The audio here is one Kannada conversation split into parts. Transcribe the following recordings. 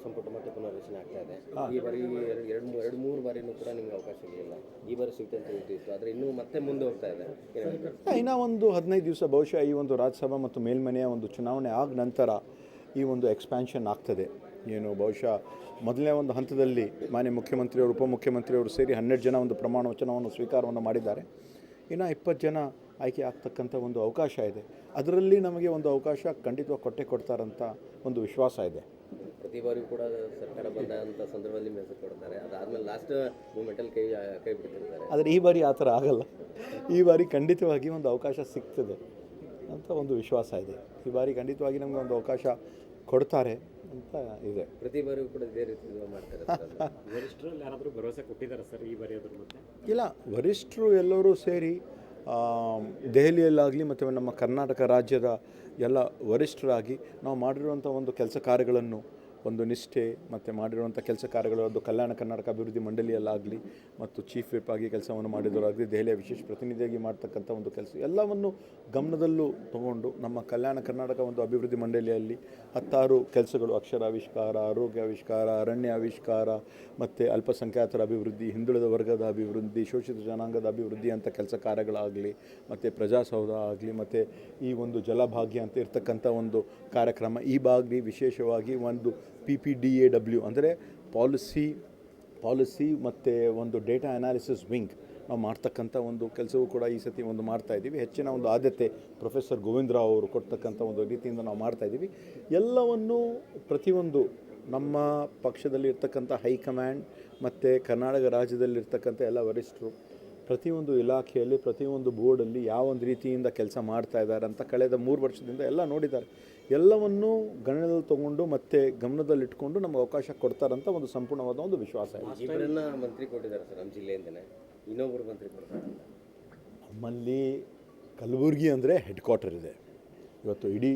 ಸಂಪುಟ ಮತ್ತೆ ಪುನರ್ರಚನೆ ಆಗ್ತಾ ಇದೆ. ಈ ಬಾರಿ ಎರಡು ಮೂರು ಬಾರಿನೂ ಕೂಡ ನಿಮ್ಗೆ ಅವಕಾಶ ಇರಲಿಲ್ಲ. ಈ ಬಾರಿ ಸಿಗುತ್ತೆ ಅಂತ ಇದ್ದಿತ್ತು, ಆದರೆ ಇನ್ನೂ ಮತ್ತೆ ಮುಂದೆ ಹೋಗ್ತಾ ಇದೆ. ಇನ್ನೂ ಒಂದು 15 ದಿವಸ ಬಹುಶಃ ಈ ಒಂದು ರಾಜ್ಯಸಭಾ ಮತ್ತು ಮೇಲ್ಮನೆಯ ಒಂದು ಚುನಾವಣೆ ಆದ ನಂತರ ಈ ಒಂದು ಎಕ್ಸ್ಪ್ಯಾನ್ಷನ್ ಆಗ್ತದೆ. ಏನು ಬಹುಶಃ ಮೊದಲನೇ ಒಂದು ಹಂತದಲ್ಲಿ ಮಾನ್ಯ ಮುಖ್ಯಮಂತ್ರಿಯವರು ಉಪಮುಖ್ಯಮಂತ್ರಿಯವರು ಸೇರಿ 12 ಜನ ಒಂದು ಪ್ರಮಾಣ ವಚನವನ್ನು ಸ್ವೀಕಾರವನ್ನು ಮಾಡಿದ್ದಾರೆ. ಇನ್ನು 20 ಜನ ಆಯ್ಕೆ ಆಗ್ತಕ್ಕಂಥ ಒಂದು ಅವಕಾಶ ಇದೆ. ಅದರಲ್ಲಿ ನಮಗೆ ಒಂದು ಅವಕಾಶ ಖಂಡಿತವಾಗಿ ಕೊಡ್ತಾರಂಥ ಒಂದು ವಿಶ್ವಾಸ ಇದೆ. ಪ್ರತಿ ಬಾರಿ ಕೂಡ ಸರ್ಕಾರ ಬಂದಂಥ ಸಂದರ್ಭದಲ್ಲಿ ಮೆಸೇಜ್ ಕೊಡ್ತಾರೆ, ಅದಾದಮೇಲೆ ಲಾಸ್ಟ್ ಮೂಮೆಂಟಲ್ಲಿ ಕೈ ಬಿಡ್ತಿರ್ತಾರೆ. ಆದರೆ ಈ ಬಾರಿ ಆ ಥರ ಆಗಲ್ಲ. ಈ ಬಾರಿ ಖಂಡಿತವಾಗಿ ಒಂದು ಅವಕಾಶ ಸಿಗ್ತದೆ ಅಂತ ಒಂದು ವಿಶ್ವಾಸ ಇದೆ. ಈ ಬಾರಿ ಖಂಡಿತವಾಗಿ ನಮಗೆ ಒಂದು ಅವಕಾಶ ಕೊಡ್ತಾರೆ ಅಂತ ಇದೆ. ಪ್ರತಿ ಬಾರಿಯೂ ಕೂಡ ಇದೇ ರೀತಿ ಮಾಡ್ತಾರೆ. ವರಿಷ್ಠರು ಯಾರಾದರೂ ಭರವಸೆ ಕೊಟ್ಟಿದ್ದಾರೆ ಸರ್ ಈ ಬಾರಿ ಅದ್ರ ಮತ್ತೆ? ಇಲ್ಲ, ವರಿಷ್ಠರು ಎಲ್ಲರೂ ಸೇರಿ ದೆಹಲಿಯಲ್ಲಾಗಲಿ ಮತ್ತು ನಮ್ಮ ಕರ್ನಾಟಕ ರಾಜ್ಯದ ಎಲ್ಲ ವರಿಷ್ಠರಾಗಿ ನಾವು ಮಾಡಿರುವಂಥ ಒಂದು ಕೆಲಸ ಕಾರ್ಯಗಳನ್ನು ಒಂದು ನಿಷ್ಠೆ ಮತ್ತು ಮಾಡಿರುವಂಥ ಕೆಲಸ ಕಾರ್ಯಗಳು ಅದು ಕಲ್ಯಾಣ ಕರ್ನಾಟಕ ಅಭಿವೃದ್ಧಿ ಮಂಡಳಿಯಲ್ಲಾಗಲಿ ಮತ್ತು ಚೀಫ್ ವಿಪ್ ಆಗಿ ಕೆಲಸವನ್ನು ಮಾಡಿದವರಾಗಲಿ ದೆಹಲಿಯ ವಿಶೇಷ ಪ್ರತಿನಿಧಿಯಾಗಿ ಮಾಡ್ತಕ್ಕಂಥ ಒಂದು ಕೆಲಸ ಎಲ್ಲವನ್ನು ಗಮನದಲ್ಲೂ ತಗೊಂಡು ನಮ್ಮ ಕಲ್ಯಾಣ ಕರ್ನಾಟಕ ಒಂದು ಅಭಿವೃದ್ಧಿ ಮಂಡಳಿಯಲ್ಲಿ 10 ಕೆಲಸಗಳು ಅಕ್ಷರಾವಿಷ್ಕಾರ, ಆರೋಗ್ಯ ಆವಿಷ್ಕಾರ, ಅರಣ್ಯ ಆವಿಷ್ಕಾರ ಮತ್ತು ಅಲ್ಪಸಂಖ್ಯಾತರ ಅಭಿವೃದ್ಧಿ, ಹಿಂದುಳಿದ ವರ್ಗದ ಅಭಿವೃದ್ಧಿ, ಶೋಷಿತ ಜನಾಂಗದ ಅಭಿವೃದ್ಧಿ ಅಂತ ಕೆಲಸ ಕಾರ್ಯಗಳಾಗಲಿ ಮತ್ತು ಪ್ರಜಾಸೌಧ ಆಗಲಿ ಮತ್ತು ಈ ಒಂದು ಜಲಭಾಗ್ಯ ಅಂತ ಇರ್ತಕ್ಕಂಥ ಒಂದು ಕಾರ್ಯಕ್ರಮ ಈ ಬಾಗಿ ವಿಶೇಷವಾಗಿ ಒಂದು PPDAW ಅಂದರೆ ಪಾಲಿಸಿ ಮತ್ತು ಒಂದು ಡೇಟಾ ಅನಾಲಿಸಿಸ್ ವಿಂಗ್ ನಾವು ಮಾಡ್ತಕ್ಕಂಥ ಒಂದು ಕೆಲಸವೂ ಕೂಡ ಈ ಸತಿ ಒಂದು ಮಾಡ್ತಾಯಿದ್ದೀವಿ. ಹೆಚ್ಚಿನ ಒಂದು ಆದ್ಯತೆ ಪ್ರೊಫೆಸರ್ ಗೋವಿಂದರಾವ್ ಅವರು ಕೊಡ್ತಕ್ಕಂಥ ಒಂದು ರೀತಿಯಿಂದ ನಾವು ಮಾಡ್ತಾಯಿದ್ದೀವಿ. ಎಲ್ಲವನ್ನು ಪ್ರತಿಯೊಂದು ನಮ್ಮ ಪಕ್ಷದಲ್ಲಿ ಇರ್ತಕ್ಕಂಥ ಹೈಕಮಾಂಡ್ ಮತ್ತು ಕರ್ನಾಟಕ ರಾಜ್ಯದಲ್ಲಿರ್ತಕ್ಕಂಥ ಎಲ್ಲ ವರಿಷ್ಠರು ಪ್ರತಿಯೊಂದು ಇಲಾಖೆಯಲ್ಲಿ ಪ್ರತಿಯೊಂದು ಬೋರ್ಡಲ್ಲಿ ಯಾವ ಒಂದು ರೀತಿಯಿಂದ ಕೆಲಸ ಮಾಡ್ತಾ ಇದ್ದಾರೆ ಅಂತ ಕಳೆದ 3 ವರ್ಷದಿಂದ ಎಲ್ಲ ನೋಡಿದ್ದಾರೆ. ಎಲ್ಲವನ್ನೂ ಗಣನೆಯಲ್ಲಿ ತೊಗೊಂಡು ಮತ್ತು ಗಮನದಲ್ಲಿಟ್ಕೊಂಡು ನಮಗೆ ಅವಕಾಶ ಕೊಡ್ತಾರಂತ ಒಂದು ಸಂಪೂರ್ಣವಾದ ಒಂದು ವಿಶ್ವಾಸ ಇದೆ. ಇಬ್ಬರನ್ನ ಮಂತ್ರಿ ಕೊಟ್ಟಿದ್ದಾರೆ ಸರ್ ನಮ್ಮ ಜಿಲ್ಲೆಯಿಂದಲೇ, ಇನ್ನೊಬ್ಬರು ಮಂತ್ರಿ ಕೊಡ್ತಾರೆ. ನಮ್ಮಲ್ಲಿ ಕಲಬುರಗಿ ಅಂದರೆ ಹೆಡ್ ಕ್ವಾರ್ಟರ್ ಇದೆ. ಇವತ್ತು ಇಡೀ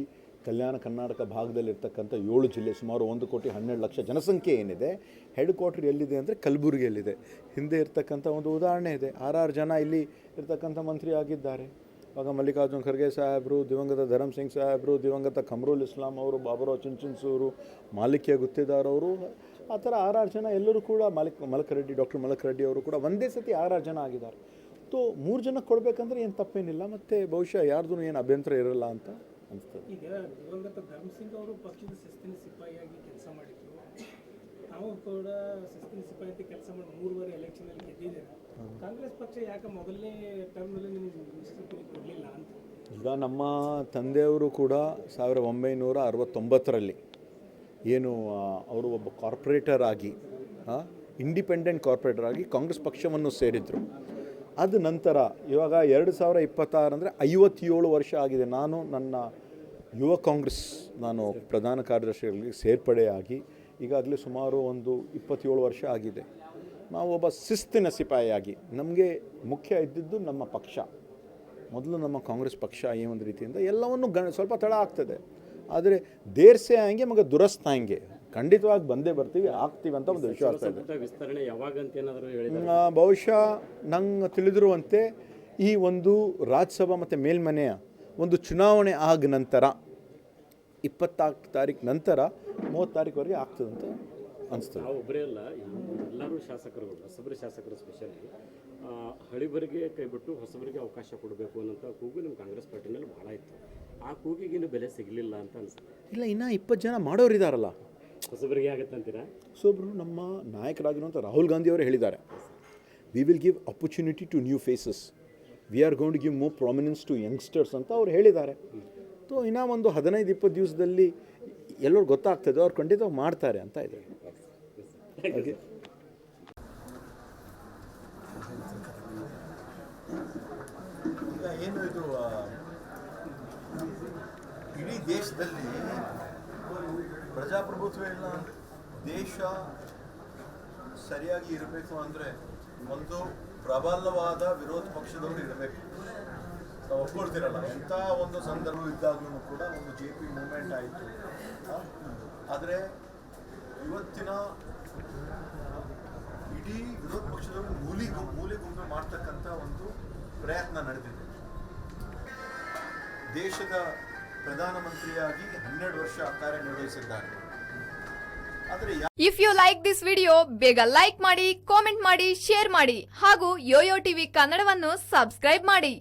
ಕಲ್ಯಾಣ ಕರ್ನಾಟಕ ಭಾಗದಲ್ಲಿರ್ತಕ್ಕಂಥ 7 ಜಿಲ್ಲೆ ಸುಮಾರು 1,12,00,000 ಜನಸಂಖ್ಯೆ ಏನಿದೆ, ಹೆಡ್ ಕ್ವಾರ್ಟರ್ ಎಲ್ಲಿದೆ ಅಂದರೆ ಕಲಬುರಗಿಯಲ್ಲಿದೆ. ಹಿಂದೆ ಇರ್ತಕ್ಕಂಥ ಒಂದು ಉದಾಹರಣೆ ಇದೆ. 6 ಜನ ಇಲ್ಲಿ ಇರ್ತಕ್ಕಂಥ ಮಂತ್ರಿ ಆಗಿದ್ದಾರೆ. ಆಗ ಮಲ್ಲಿಕಾರ್ಜುನ್ ಖರ್ಗೆ ಸಾಹೇಬರು, ದಿವಂಗತ ಧರಮ್ ಸಿಂಗ್ ಸಾಹೇಬರು, ದಿವಂಗತ ಕಮರುಲ್ ಇಸ್ಲಾಂ ಅವರು, ಬಾಬುರಾವ್ ಚಿಂಚನ್ಸೂರು, ಮಾಲಿಕ್ಯ ಗುತ್ತಿದಾರ್ ಅವರು, ಆ ಥರ 6 ಜನ ಎಲ್ಲರೂ ಕೂಡ ಡಾಕ್ಟರ್ ಮಲಕ್ ರೆಡ್ಡಿ ಅವರು ಕೂಡ ಒಂದೇ ಸತಿ 6 ಜನ ಆಗಿದ್ದಾರೆ. ತೋ 3 ಜನ ಕೊಡಬೇಕಂದ್ರೆ ಏನು ತಪ್ಪೇನಿಲ್ಲ, ಮತ್ತು ಬಹುಶಃ ಯಾರ್ದು ಏನು ಅಭ್ಯಂತರ ಇರಲ್ಲ ಅಂತ ಅನಿಸ್ತದೆ. ಈಗ ದಿವಂಗತ ಧರ್ಮ್ ಸಿಂಗ್ ಅವರು ಪಕ್ಷದ ಶಿಸ್ತಿನ ಸಿಪಾಯಿಯಾಗಿ ಕೆಲಸ ಮಾಡಿದ್ರು, ನಾವು ಕೂಡ ಶಿಸ್ತಿನ ಸಿಪಾಯಿ ಅಂತ ಕೆಲಸ ಮಾಡಿ 3 ಬಾರಿ ಎಲೆಕ್ಷನಲ್ಲಿ ಗೆದ್ದಿದ್ದೇವೆ. ಕಾಂಗ್ರೆಸ್ ಪಕ್ಷ ಯಾಕೆ ಮೊದಲನೇ ಟರ್ಮ್ನಲ್ಲಿ ನಿಮಗೆ ನಿಶ್ಚಿತಿ ಕೊಡಲಿಲ್ಲ ಅಂತ? ಈಗ ನಮ್ಮ ತಂದೆಯವರು ಕೂಡ 1969ರಲ್ಲಿ ಏನು ಅವರು ಒಬ್ಬ ಕಾರ್ಪೊರೇಟರ್ ಆಗಿ ಇಂಡಿಪೆಂಡೆಂಟ್ ಕಾರ್ಪೊರೇಟರ್ ಆಗಿ ಕಾಂಗ್ರೆಸ್ ಪಕ್ಷವನ್ನು ಸೇರಿದರು. ಅದ ನಂತರ ಇವಾಗ 2026 ಅಂದರೆ 57 ವರ್ಷ ಆಗಿದೆ. ನಾನು ನನ್ನ ಯುವ ಕಾಂಗ್ರೆಸ್ ಪ್ರಧಾನ ಕಾರ್ಯದರ್ಶಿಗಳಿಗೆ ಸೇರ್ಪಡೆಯಾಗಿ ಈಗಾಗಲೇ ಸುಮಾರು ಒಂದು 27 ವರ್ಷ ಆಗಿದೆ. ನಾವು ಒಬ್ಬ ಶಿಸ್ತಿನ ಸಿಪಾಯಿಯಾಗಿ ನಮಗೆ ಮುಖ್ಯ ಇದ್ದಿದ್ದು ನಮ್ಮ ಪಕ್ಷ. ಮೊದಲು ನಮ್ಮ ಕಾಂಗ್ರೆಸ್ ಪಕ್ಷ ಈ ಒಂದು ರೀತಿಯಿಂದ ಎಲ್ಲವನ್ನು ಸ್ವಲ್ಪ ತಡ ಆಗ್ತದೆ, ಆದರೆ ದೇರ್ಸೆ ಆಯಂಗೆ ಮಗ ದುರಸ್ತ್ ಆಯಂಗೆ ಖಂಡಿತವಾಗಿ ಬಂದೇ ಬರ್ತೀವಿ, ಆಗ್ತೀವಿ ಅಂತ ಒಂದು ವಿಶ್ವಾಸ ಇದೆ. ವಿಸ್ತರಣೆ ಯಾವಾಗ ಅಂತ ಏನಾದರೂ ಹೇಳಿದ್ರೆ ಬಹುಶಃ ನಂಗೆ ತಿಳಿದಿರುವಂತೆ ಈ ಒಂದು ರಾಜ್ಯಸಭಾ ಮತ್ತು ಮೇಲ್ಮನೆಯ ಒಂದು ಚುನಾವಣೆ ಆದ ನಂತರ 24 ತಾರೀಕು ನಂತರ 30 ತಾರೀಕುವರೆಗೆ ಆಗ್ತದೆ ಅಂತ ಅನಿಸ್ತದೆ. ನಾವು ಒಬ್ಬರೇ ಅಲ್ಲ, ಎಲ್ಲರೂ ಶಾಸಕರುಗಳು, ಹೊಸಬರು ಶಾಸಕರು ಸ್ಪೆಷಲಿ ಹಳಿಬರಿಗೆ ಕೈಬಿಟ್ಟು ಹೊಸಬರಿಗೆ ಅವಕಾಶ ಕೊಡಬೇಕು ಅನ್ನೋಂಥ ಕೂಗು ನಮ್ಮ ಕಾಂಗ್ರೆಸ್ ಪಾರ್ಟಿನಲ್ಲಿ ಭಾಳ ಇತ್ತು. ಆ ಕೂಗಿಗಿನ್ನೂ ಬೆಲೆ ಸಿಗಲಿಲ್ಲ ಅಂತ ಅನಿಸ್ತದೆ. ಇಲ್ಲ, ಇನ್ನೂ 20 ಜನ ಮಾಡೋರಿದ್ದಾರಲ್ಲ, ಹೊಸಬರಿಗೆ ಆಗುತ್ತೆ ಅಂತೀರಾ? ಹೊಸೊಬ್ಬರು ನಮ್ಮ ನಾಯಕರಾಗಿರುವಂಥ ರಾಹುಲ್ ಗಾಂಧಿ ಅವರು ಹೇಳಿದ್ದಾರೆ, we will give opportunity to new faces, we are going to give more prominence to youngsters ಅಂತ ಅವ್ರು ಹೇಳಿದ್ದಾರೆ. ಸೊ ಇನ್ನೂ ಒಂದು 15-20 ದಿವಸದಲ್ಲಿ ಎಲ್ಲರೂ ಗೊತ್ತಾಗ್ತದೆ, ಅವ್ರು ಖಂಡಿತವಾಗಿ ಮಾಡ್ತಾರೆ ಅಂತ ಇದೆ. ಹಾಗೆ ಈಗ ಏನು ಇದು ಇಡೀ ದೇಶದಲ್ಲಿ ಪ್ರಜಾಪ್ರಭುತ್ವ ಇಲ್ಲ, ದೇಶ ಸರಿಯಾಗಿ ಇರಬೇಕು ಅಂದರೆ ಒಂದು ಪ್ರಬಲವಾದ ವಿರೋಧ ಪಕ್ಷದವರು ಇರಬೇಕು. ನಾವು ಒಪ್ಕೊಳ್ತಿರಲ್ಲ, ಎಂಥ ಒಂದು ಸಂದರ್ಭ ಇದ್ದಾಗಲೂ ಕೂಡ ಒಂದು JP ಮೂವ್ಮೆಂಟ್ ಆಯಿತು. ಆದರೆ ಇವತ್ತಿನ ಇಡೀ ವಿರೋಧ ಪಕ್ಷದವರು ಮೂಲೆಗುಂಪು ಮಾಡ್ತಕ್ಕಂಥ ಒಂದು ಪ್ರಯತ್ನ ನಡೆದಿದೆ. ದೇಶದ ಪ್ರಧಾನಮಂತ್ರಿಯಾಗಿ 12 ವರ್ಷ ಕಾರ್ಯನಿರ್ವಹಿಸಿದ್ದಾರೆ. ಆದರೆ if you like this video ಬೇಗ ಲೈಕ್ ಮಾಡಿ, ಕಾಮೆಂಟ್ ಮಾಡಿ, ಶೇರ್ ಮಾಡಿ ಹಾಗೂ ಯೋಯೋ ಟಿವಿ ಕನ್ನಡವನ್ನು ಸಬ್ಸ್ಕ್ರೈಬ್ ಮಾಡಿ.